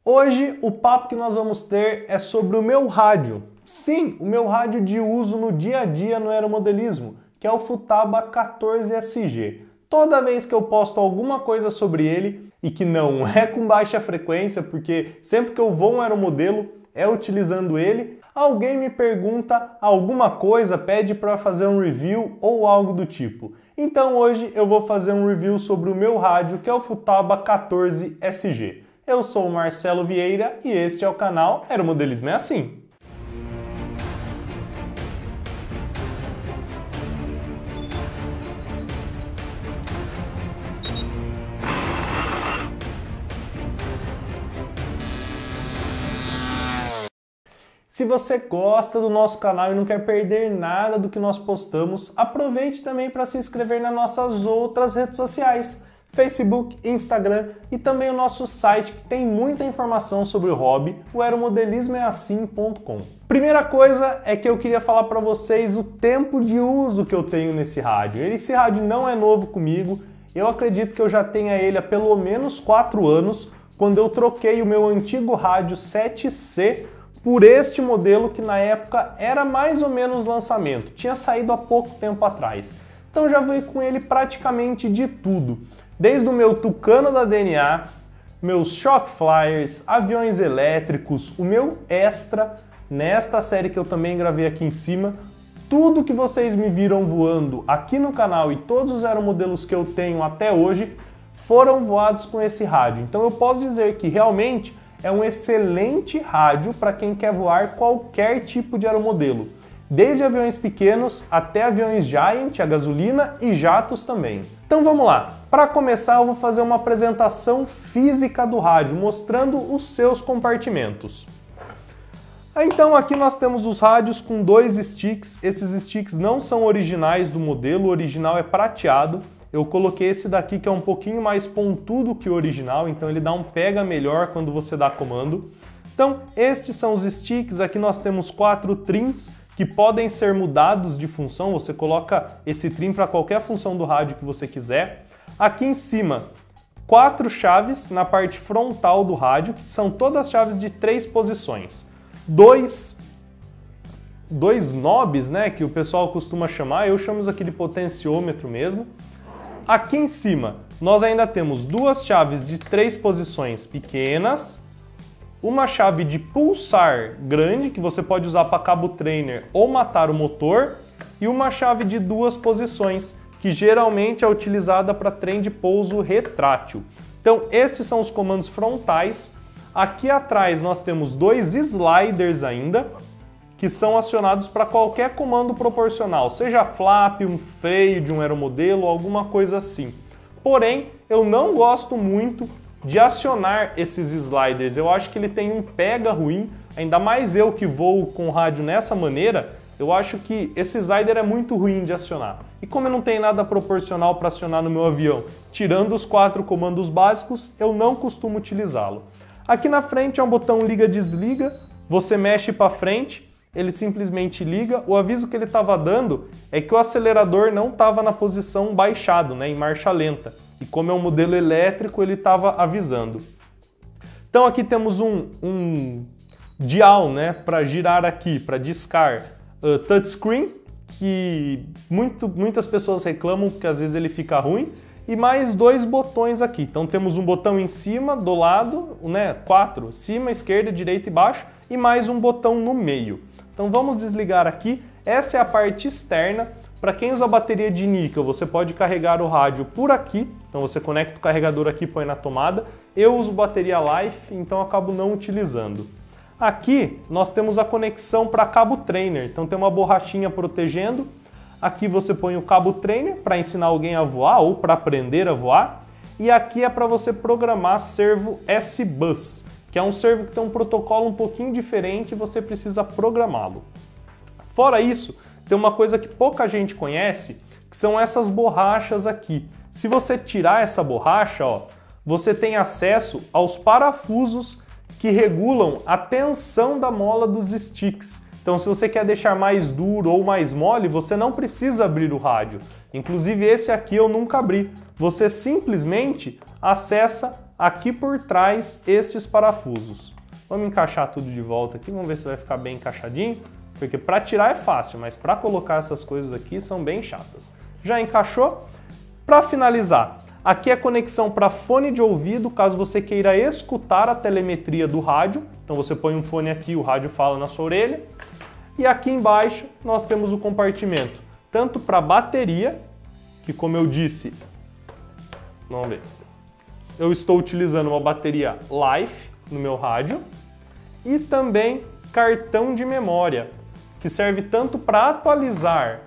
Hoje o papo que nós vamos ter é sobre o meu rádio. Sim, o meu rádio de uso no dia a dia no aeromodelismo, que é o Futaba 14SG. Toda vez que eu posto alguma coisa sobre ele, e que não é com baixa frequência, porque sempre que eu vou um aeromodelo é utilizando ele, alguém me pergunta alguma coisa, pede para fazer um review ou algo do tipo. Então hoje eu vou fazer um review sobre o meu rádio, que é o Futaba 14SG. Eu sou o Marcelo Vieira e este é o canal Aeromodelismo é Assim. Se você gosta do nosso canal e não quer perder nada do que nós postamos, aproveite também para se inscrever nas nossas outras redes sociais, Facebook, Instagram e também o nosso site que tem muita informação sobre o hobby, o aeromodelismoeassim.com. Primeira coisa é que eu queria falar para vocês o tempo de uso que eu tenho nesse rádio. Esse rádio não é novo comigo, eu acredito que eu já tenha ele há pelo menos 4 anos, quando eu troquei o meu antigo rádio 7C por este modelo que na época era mais ou menos lançamento, tinha saído há pouco tempo atrás. Então já veio com ele praticamente de tudo, desde o meu Tucano da DNA, meus Shock Flyers, aviões elétricos, o meu Extra, nesta série que eu também gravei aqui em cima, tudo que vocês me viram voando aqui no canal e todos os aeromodelos que eu tenho até hoje foram voados com esse rádio. Então eu posso dizer que realmente é um excelente rádio para quem quer voar qualquer tipo de aeromodelo, desde aviões pequenos até aviões Giant, a gasolina e jatos também. Então vamos lá, para começar eu vou fazer uma apresentação física do rádio, mostrando os seus compartimentos. Então aqui nós temos os rádios com 2 sticks, esses sticks não são originais do modelo, o original é prateado. Eu coloquei esse daqui que é um pouquinho mais pontudo que o original, então ele dá um pega melhor quando você dá comando. Então estes são os sticks, aqui nós temos 4 trims que podem ser mudados de função, você coloca esse trim para qualquer função do rádio que você quiser. Aqui em cima, 4 chaves na parte frontal do rádio, que são todas chaves de 3 posições. Dois knobs, né, que o pessoal costuma chamar, eu chamo isso aqui de potenciômetro mesmo. Aqui em cima, nós ainda temos 2 chaves de 3 posições pequenas, uma chave de pulsar grande, que você pode usar para cabo trainer ou matar o motor, e uma chave de 2 posições, que geralmente é utilizada para trem de pouso retrátil. Então, esses são os comandos frontais. Aqui atrás nós temos 2 sliders ainda, que são acionados para qualquer comando proporcional, seja flap, um freio de um aeromodelo, alguma coisa assim. Porém, eu não gosto muito de acionar esses sliders, eu acho que ele tem um pega ruim, ainda mais eu que voo com o rádio nessa maneira, eu acho que esse slider é muito ruim de acionar. E como eu não tenho nada proporcional para acionar no meu avião, tirando os 4 comandos básicos, eu não costumo utilizá-lo. Aqui na frente é um botão liga-desliga, você mexe para frente, ele simplesmente liga. O aviso que ele estava dando é que o acelerador não estava na posição baixado, né, em marcha lenta. E como é um modelo elétrico, ele estava avisando. Então aqui temos um dial, né, para girar aqui, para discar touchscreen, que muitas pessoas reclamam porque às vezes ele fica ruim. E mais 2 botões aqui. Então temos um botão em cima, do lado, né, 4, cima, esquerda, direita e baixo, e mais um botão no meio. Então vamos desligar aqui. Essa é a parte externa. Para quem usa bateria de níquel, você pode carregar o rádio por aqui. Então você conecta o carregador aqui e põe na tomada. Eu uso bateria Life, então acabo não utilizando. Aqui nós temos a conexão para cabo trainer. Então tem uma borrachinha protegendo. Aqui você põe o cabo trainer para ensinar alguém a voar ou para aprender a voar. E aqui é para você programar servo S-Bus, que é um servo que tem um protocolo um pouquinho diferente e você precisa programá-lo. Fora isso, tem uma coisa que pouca gente conhece, que são essas borrachas aqui. Se você tirar essa borracha, ó, você tem acesso aos parafusos que regulam a tensão da mola dos sticks. Então, se você quer deixar mais duro ou mais mole, você não precisa abrir o rádio. Inclusive, esse aqui eu nunca abri. Você simplesmente acessa aqui por trás estes parafusos. Vamos encaixar tudo de volta aqui, vamos ver se vai ficar bem encaixadinho, porque para tirar é fácil, mas para colocar essas coisas aqui são bem chatas. Já encaixou? Para finalizar, aqui é a conexão para fone de ouvido, caso você queira escutar a telemetria do rádio. Então você põe um fone aqui, o rádio fala na sua orelha. E aqui embaixo nós temos o compartimento, tanto para bateria, que como eu disse, vamos ver, eu estou utilizando uma bateria Life no meu rádio, e também cartão de memória, que serve tanto para atualizar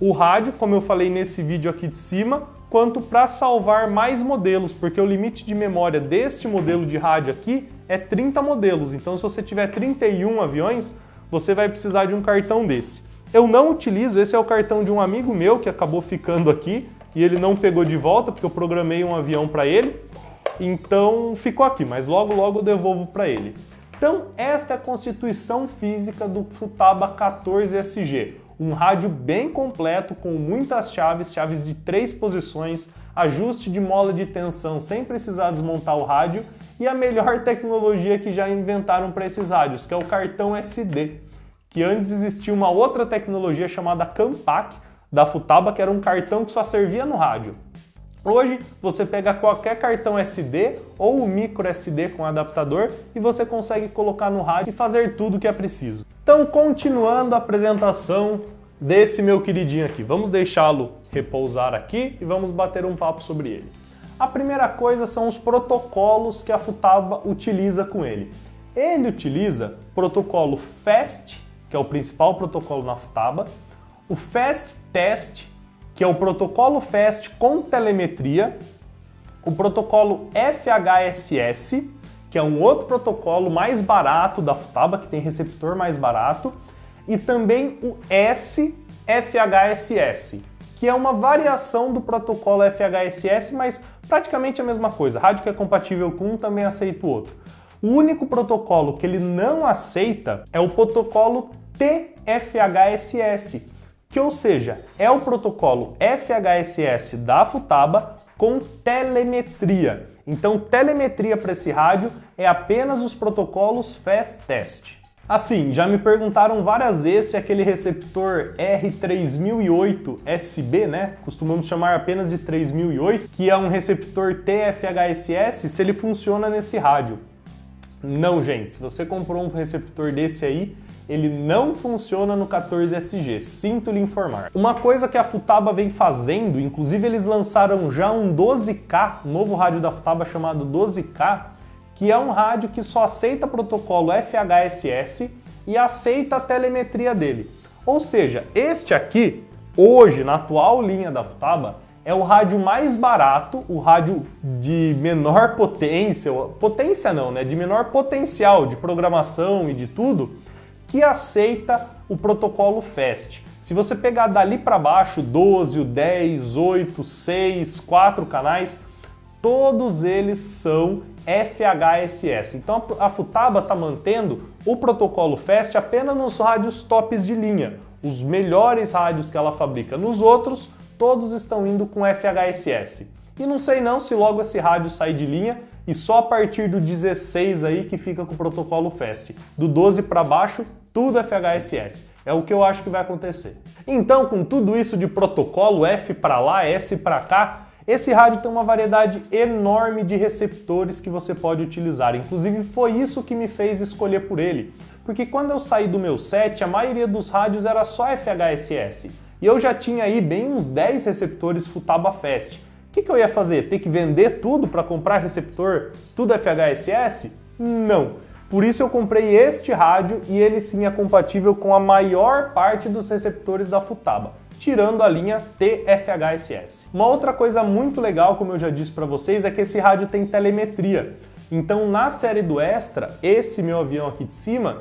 o rádio, como eu falei nesse vídeo aqui de cima, quanto para salvar mais modelos, porque o limite de memória deste modelo de rádio aqui é 30 modelos. Então se você tiver 31 aviões, você vai precisar de um cartão desse. Eu não utilizo, esse é o cartão de um amigo meu que acabou ficando aqui e ele não pegou de volta porque eu programei um avião para ele, então ficou aqui, mas logo eu devolvo para ele. Então esta é a constituição física do Futaba 14SG. Um rádio bem completo, com muitas chaves de 3 posições, ajuste de mola de tensão sem precisar desmontar o rádio e a melhor tecnologia que já inventaram para esses rádios, que é o cartão SD. Que antes existia uma outra tecnologia chamada Campac, da Futaba, que era um cartão que só servia no rádio. Hoje você pega qualquer cartão SD ou o micro SD com adaptador e você consegue colocar no rádio e fazer tudo o que é preciso. Então, continuando a apresentação desse meu queridinho aqui, vamos deixá-lo repousar aqui e vamos bater um papo sobre ele. A primeira coisa são os protocolos que a Futaba utiliza com ele. Ele utiliza o protocolo FAST, que é o principal protocolo na Futaba, o Fast Test, que é o protocolo FAST com telemetria, o protocolo FHSS, que é um outro protocolo mais barato da Futaba, que tem receptor mais barato, e também o SFHSS, que é uma variação do protocolo FHSS, mas praticamente a mesma coisa. Rádio que é compatível com um também aceita o outro. O único protocolo que ele não aceita é o protocolo TFHSS, que, ou seja, é o protocolo FHSS da Futaba com telemetria. Então, telemetria para esse rádio é apenas os protocolos Fast Test. Assim, já me perguntaram várias vezes se aquele receptor R3008SB, né, costumamos chamar apenas de 3008, que é um receptor TFHSS, se ele funciona nesse rádio. Não, gente, se você comprou um receptor desse aí, ele não funciona no 14SG, sinto lhe informar. Uma coisa que a Futaba vem fazendo, inclusive eles lançaram já um 12K, um novo rádio da Futaba chamado 12K, que é um rádio que só aceita protocolo FHSS e aceita a telemetria dele. Ou seja, este aqui, hoje, na atual linha da Futaba, é o rádio mais barato, o rádio de menor potência não, né? De menor potencial de programação e de tudo, que aceita o protocolo FAST. Se você pegar dali para baixo, 12, 10, 8, 6, 4 canais, todos eles são FHSS. Então a Futaba está mantendo o protocolo FAST apenas nos rádios tops de linha, os melhores rádios que ela fabrica. Nos outros, todos estão indo com FHSS. E não sei não se logo esse rádio sai de linha e só a partir do 16 aí que fica com o protocolo FAST. Do 12 para baixo, tudo FHSS. É o que eu acho que vai acontecer. Então, com tudo isso de protocolo, F para lá, S para cá, esse rádio tem uma variedade enorme de receptores que você pode utilizar. Inclusive, foi isso que me fez escolher por ele. Porque quando eu saí do meu set, a maioria dos rádios era só FHSS. E eu já tinha aí bem uns 10 receptores Futaba Fast. O que eu ia fazer? Ter que vender tudo para comprar receptor tudo FHSS? Não. Por isso eu comprei este rádio e ele sim é compatível com a maior parte dos receptores da Futaba, tirando a linha TFHSS. Uma outra coisa muito legal, como eu já disse para vocês, é que esse rádio tem telemetria. Então na série do Extra, esse meu avião aqui de cima,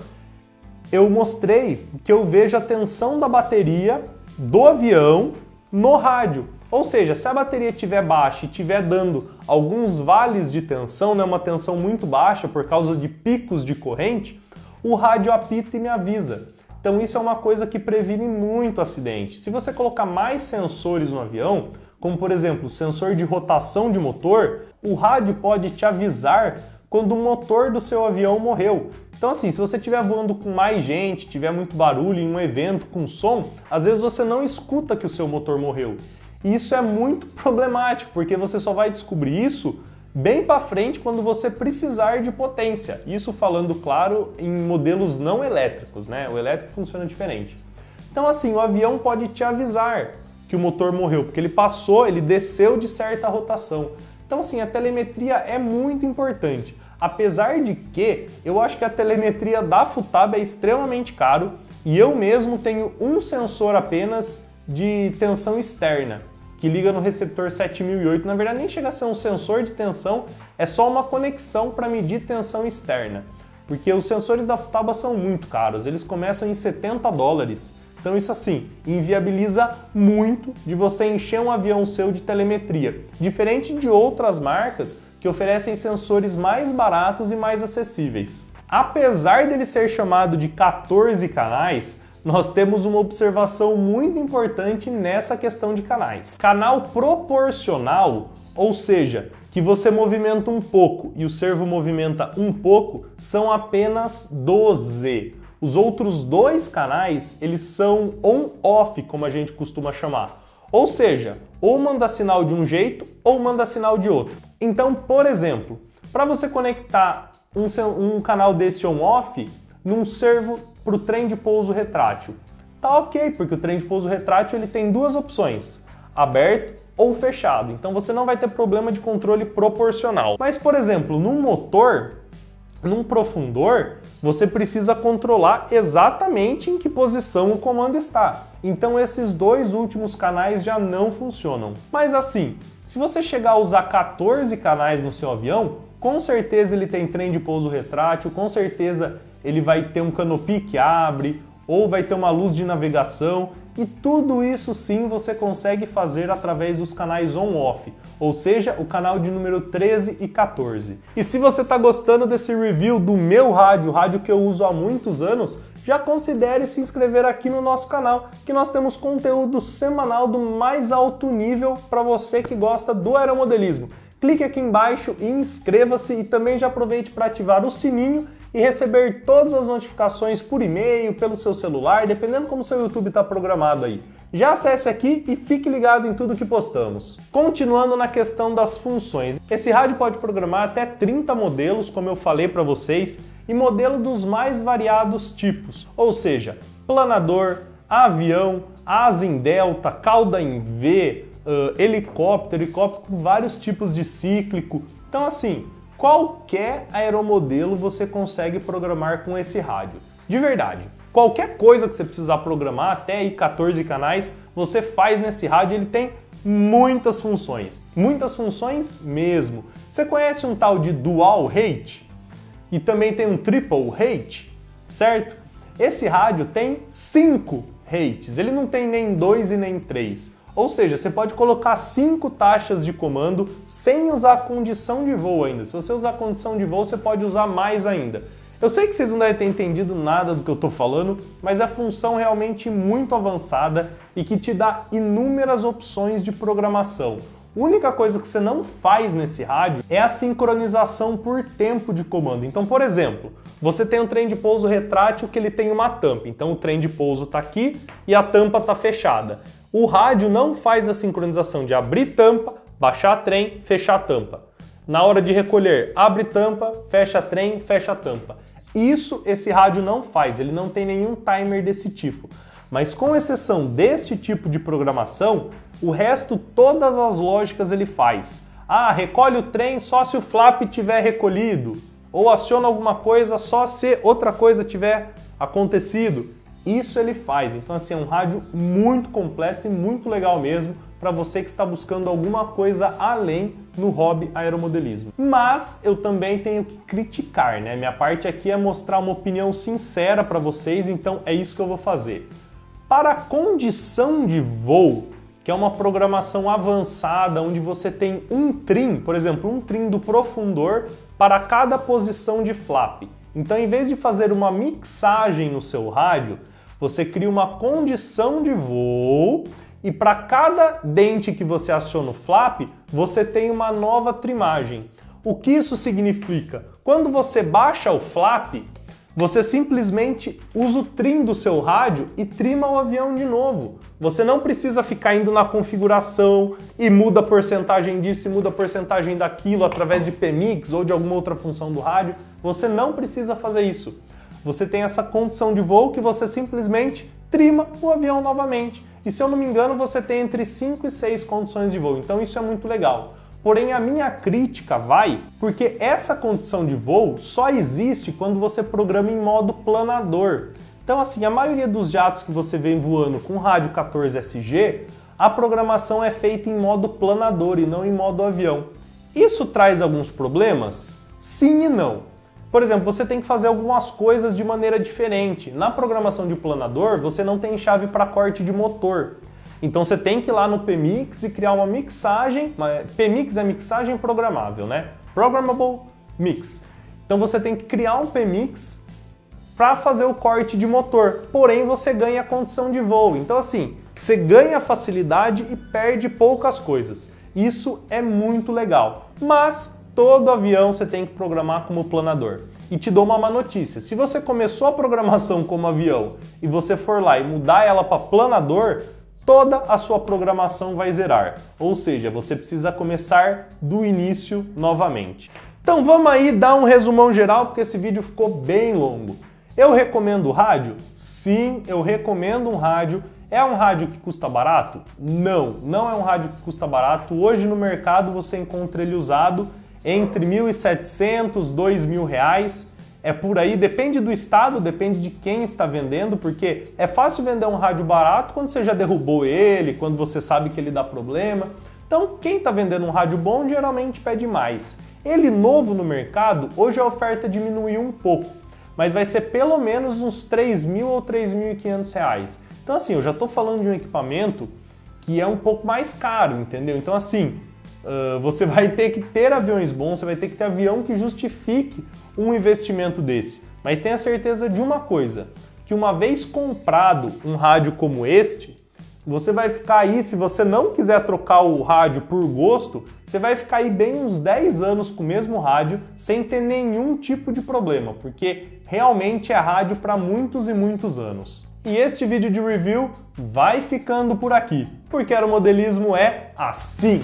eu mostrei que eu vejo a tensão da bateria do avião no rádio. Ou seja, se a bateria estiver baixa e estiver dando alguns vales de tensão, né, uma tensão muito baixa por causa de picos de corrente, o rádio apita e me avisa. Então isso é uma coisa que previne muito acidente. Se você colocar mais sensores no avião, como por exemplo o sensor de rotação de motor, o rádio pode te avisar quando o motor do seu avião morreu. Então assim, se você estiver voando com mais gente, tiver muito barulho em um evento com som, às vezes você não escuta que o seu motor morreu. E isso é muito problemático, porque você só vai descobrir isso bem para frente quando você precisar de potência. Isso falando, claro, em modelos não elétricos, né? O elétrico funciona diferente. Então assim, o avião pode te avisar que o motor morreu, porque ele desceu de certa rotação. Então assim, a telemetria é muito importante. Apesar de que eu acho que a telemetria da FUTAB é extremamente caro e eu mesmo tenho um sensor apenas de tensão externa, que liga no receptor 7008. Na verdade, nem chega a ser um sensor de tensão, é só uma conexão para medir tensão externa. Porque os sensores da FUTABA são muito caros, eles começam em $70. Então isso assim, inviabiliza muito de você encher um avião seu de telemetria. Diferente de outras marcas que oferecem sensores mais baratos e mais acessíveis. Apesar dele ser chamado de 14 canais, nós temos uma observação muito importante nessa questão de canais. Canal proporcional, ou seja, que você movimenta um pouco e o servo movimenta um pouco, são apenas 12. Os outros dois canais, eles são on-off, como a gente costuma chamar. Ou seja, ou manda sinal de um jeito ou manda sinal de outro. Então, por exemplo, para você conectar um canal desse on-off num servo para o trem de pouso retrátil, tá ok, porque o trem de pouso retrátil ele tem duas opções, aberto ou fechado. Então você não vai ter problema de controle proporcional. Mas, por exemplo, num motor, num profundor, você precisa controlar exatamente em que posição o comando está. Então esses dois últimos canais já não funcionam. Mas assim, se você chegar a usar 14 canais no seu avião, com certeza ele tem trem de pouso retrátil, com certeza ele vai ter um canopy que abre, ou vai ter uma luz de navegação, e tudo isso sim você consegue fazer através dos canais on-off, ou seja, o canal de número 13 e 14. E se você está gostando desse review do meu rádio, rádio que eu uso há muitos anos, já considere se inscrever aqui no nosso canal, que nós temos conteúdo semanal do mais alto nível para você que gosta do aeromodelismo. Clique aqui embaixo e inscreva-se, e também já aproveite para ativar o sininho e receber todas as notificações por e-mail, pelo seu celular, dependendo como o seu YouTube está programado aí. Já acesse aqui e fique ligado em tudo que postamos. Continuando na questão das funções, esse rádio pode programar até 30 modelos, como eu falei para vocês, e modelo dos mais variados tipos, ou seja, planador, avião, asa em delta, cauda em V, helicóptero com vários tipos de cíclico. Então assim, qualquer aeromodelo você consegue programar com esse rádio. De verdade, qualquer coisa que você precisar programar, até aí 14 canais, você faz nesse rádio. Ele tem muitas funções mesmo. Você conhece um tal de dual rate? E também tem um triple rate, certo? Esse rádio tem 5 rates, ele não tem nem 2 e nem 3. Ou seja, você pode colocar 5 taxas de comando sem usar condição de voo ainda. Se você usar condição de voo, você pode usar mais ainda. Eu sei que vocês não devem ter entendido nada do que eu estou falando, mas é função realmente muito avançada e que te dá inúmeras opções de programação. A única coisa que você não faz nesse rádio é a sincronização por tempo de comando. Então, por exemplo, você tem um trem de pouso retrátil que ele tem uma tampa. Então o trem de pouso está aqui e a tampa está fechada. O rádio não faz a sincronização de abrir tampa, baixar trem, fechar tampa. Na hora de recolher, abre tampa, fecha trem, fecha tampa. Isso esse rádio não faz, ele não tem nenhum timer desse tipo. Mas com exceção deste tipo de programação, o resto, todas as lógicas ele faz. Ah, recolhe o trem só se o flap tiver recolhido. Ou aciona alguma coisa só se outra coisa tiver acontecido. Isso ele faz. Então assim, é um rádio muito completo e muito legal mesmo para você que está buscando alguma coisa além no hobby aeromodelismo. Mas eu também tenho que criticar, né? Minha parte aqui é mostrar uma opinião sincera para vocês, então é isso que eu vou fazer. Para a condição de voo, que é uma programação avançada, onde você tem um trim, por exemplo, um trim do profundor para cada posição de flap. Então, em vez de fazer uma mixagem no seu rádio, você cria uma condição de voo e para cada dente que você aciona o flap, você tem uma nova trimagem. O que isso significa? Quando você baixa o flap, você simplesmente usa o trim do seu rádio e trima o avião de novo. Você não precisa ficar indo na configuração e muda a porcentagem disso e muda a porcentagem daquilo através de PMix ou de alguma outra função do rádio. Você não precisa fazer isso. Você tem essa condição de voo que você simplesmente trima o avião novamente. E se eu não me engano, você tem entre 5 e 6 condições de voo. Então isso é muito legal. Porém, a minha crítica vai porque essa condição de voo só existe quando você programa em modo planador. Então, assim, a maioria dos jatos que você vem voando com rádio 14SG, a programação é feita em modo planador e não em modo avião. Isso traz alguns problemas? Sim e não. Por exemplo, você tem que fazer algumas coisas de maneira diferente. Na programação de planador, você não tem chave para corte de motor. Então você tem que ir lá no PMix e criar uma mixagem. PMix é mixagem programável, né? Programmable Mix. Então você tem que criar um PMix para fazer o corte de motor. Porém, você ganha a condição de voo. Então assim, você ganha facilidade e perde poucas coisas. Isso é muito legal. Mas todo avião você tem que programar como planador. E te dou uma má notícia. Se você começou a programação como avião e você for lá e mudar ela para planador, toda a sua programação vai zerar, ou seja, você precisa começar do início novamente. Então vamos aí dar um resumão geral, porque esse vídeo ficou bem longo. Eu recomendo o rádio? Sim, eu recomendo um rádio. É um rádio que custa barato? Não, não é um rádio que custa barato. Hoje no mercado você encontra ele usado entre R$ 1.700, R$ 2.000. É por aí, depende do estado, depende de quem está vendendo, porque é fácil vender um rádio barato quando você já derrubou ele, quando você sabe que ele dá problema. Então, quem está vendendo um rádio bom geralmente pede mais. Ele novo no mercado, hoje a oferta diminuiu um pouco, mas vai ser pelo menos uns R$ 3.000 ou R$ 3.500. Então assim, eu já estou falando de um equipamento que é um pouco mais caro, entendeu? Então assim, você vai ter que ter aviões bons, você vai ter que ter avião que justifique um investimento desse. Mas tenha certeza de uma coisa, que uma vez comprado um rádio como este, você vai ficar aí, se você não quiser trocar o rádio por gosto, você vai ficar aí bem uns 10 anos com o mesmo rádio sem ter nenhum tipo de problema, porque realmente é rádio para muitos e muitos anos. E este vídeo de review vai ficando por aqui, porque aeromodelismo é assim!